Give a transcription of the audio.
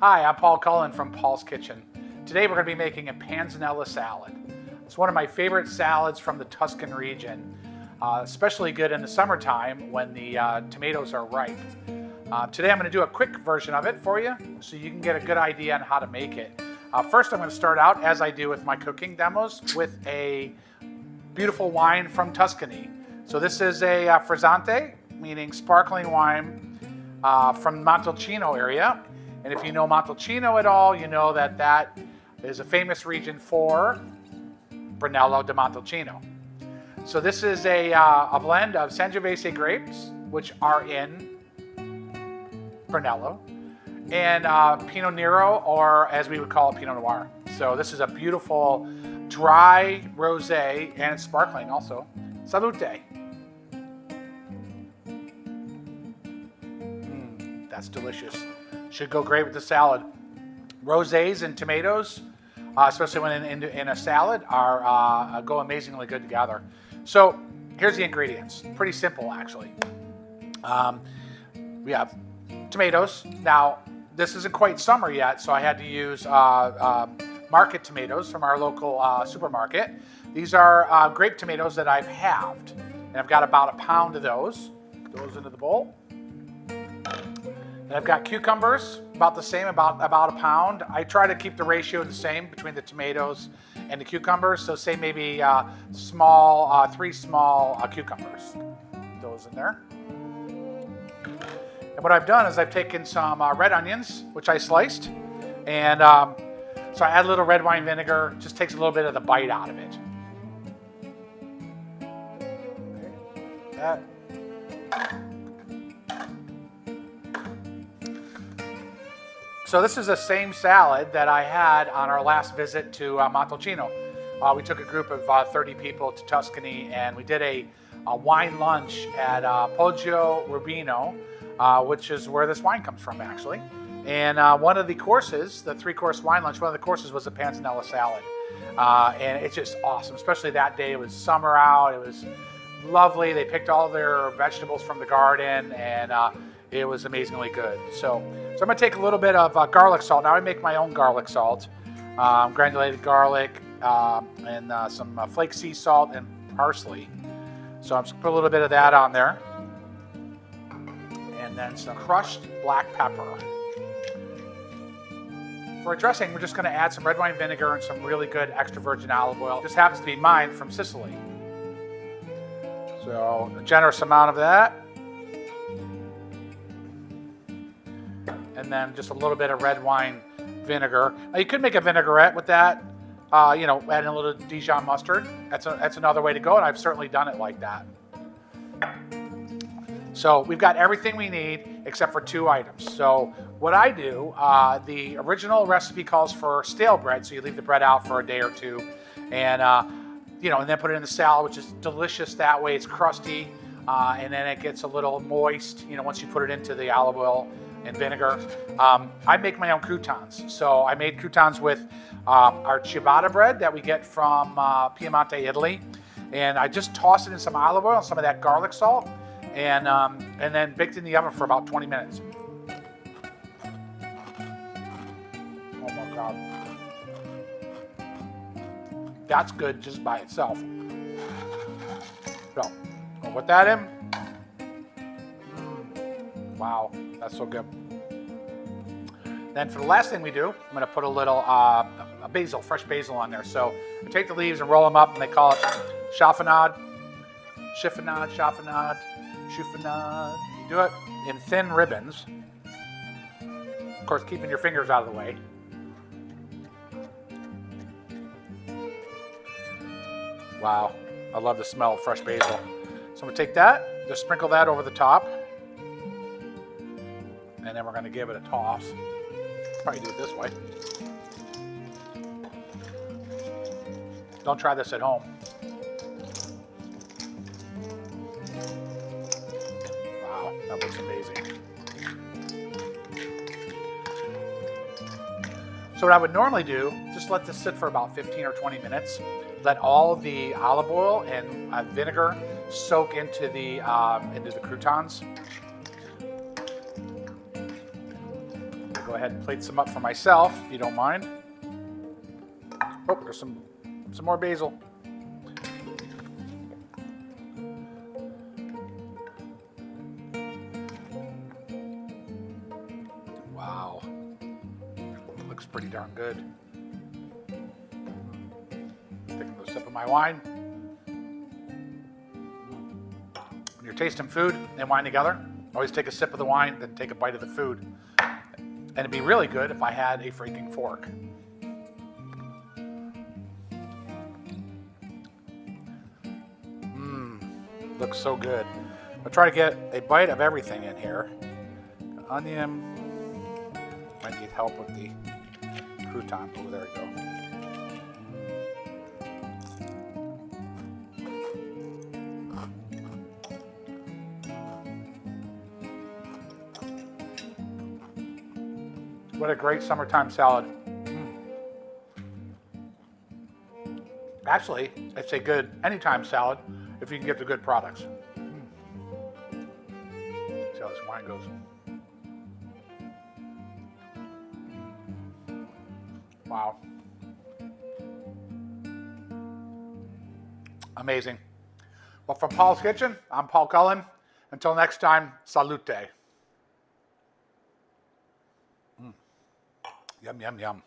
Hi, I'm Paul Cullen from Paul's Kitchen. Today we're going to be making a Panzanella salad. It's one of my favorite salads from the Tuscan region, especially good in the summertime when the tomatoes are ripe. Today I'm going to do a quick version of it for you so you can get a good idea on how to make it. First I'm going to start out, as I do with my cooking demos, with a beautiful wine from Tuscany. So this is a frizzante, meaning sparkling wine from Montalcino area. And if you know Montalcino at all, you know that that is a famous region for Brunello di Montalcino. So this is a blend of Sangiovese grapes, which are in Brunello, and Pinot Nero, or as we would call it, Pinot Noir. So this is a beautiful dry rosé, and it's sparkling also. Salute. That's delicious. Should go great with the salad. Rosés and tomatoes, especially when in a salad, are go amazingly good together. So here's the ingredients. Pretty simple, actually. We have tomatoes. Now, this isn't quite summer yet, so I had to use market tomatoes from our local supermarket. These are grape tomatoes that I've halved, and I've got about a pound of those. Put those into the bowl. And I've got cucumbers, about the same, about a pound. I try to keep the ratio the same between the tomatoes and the cucumbers. So say maybe three small cucumbers. Those in there. And what I've done is I've taken some red onions, which I sliced, and so I add a little red wine vinegar. Just takes a little bit of the bite out of it. Okay. That. So this is the same salad that I had on our last visit to Montalcino. We took a group of 30 people to Tuscany, and we did a wine lunch at Poggio Rubino, which is where this wine comes from, actually. And one of the courses, the three-course wine lunch, one of the courses was a Panzanella salad. And it's just awesome, especially that day. It was summer out. It was lovely. They picked all their vegetables from the garden, and it was amazingly good. So I'm going to take a little bit of garlic salt. Now I make my own garlic salt, granulated garlic, and some flake sea salt and parsley. So I'm just going to put a little bit of that on there. And then some crushed black pepper. For a dressing, we're just going to add some red wine vinegar and some really good extra virgin olive oil. This happens to be mine from Sicily. So a generous amount of that. And then just a little bit of red wine vinegar. Now you could make a vinaigrette with that, adding a little Dijon mustard. That's another way to go, and I've certainly done it like that. So we've got everything we need except for two items. So what I do, the original recipe calls for stale bread, so you leave the bread out for a day or two, and and then put it in the salad, which is delicious that way. It's crusty, and then it gets a little moist, once you put it into the olive oil and vinegar. I make my own croutons. So I made croutons with our ciabatta bread that we get from Piemonte, Italy. And I just tossed it in some olive oil and some of that garlic salt, and then baked in the oven for about 20 minutes. Oh my God. That's good just by itself. So, I'll put that in. Wow, that's so good. Then for the last thing we do, I'm going to put a little basil, fresh basil on there. So I take the leaves and roll them up, and they call it chiffonade. You do it in thin ribbons. Of course, keeping your fingers out of the way. Wow, I love the smell of fresh basil. So I'm going to take that, just sprinkle that over the top. And then we're going to give it a toss. Probably do it this way. Don't try this at home. Wow, that looks amazing. So what I would normally do, just let this sit for about 15 or 20 minutes. Let all the olive oil and vinegar soak into the croutons. I'll go ahead and plate some up for myself, if you don't mind. Oh, there's some more basil. Wow, looks pretty darn good. Taking a sip of my wine. When you're tasting food and wine together, always take a sip of the wine, then take a bite of the food. And it'd be really good if I had a freaking fork. Looks so good. I'll try to get a bite of everything in here. Onion. Might need help with the croutons. Oh, there we go. What a great summertime salad. Actually, it's a good anytime salad if you can get the good products. See how this wine goes. Wow. Amazing. Well, from Paul's Kitchen, I'm Paul Cullen. Until next time, salute. Yum, yum, yum.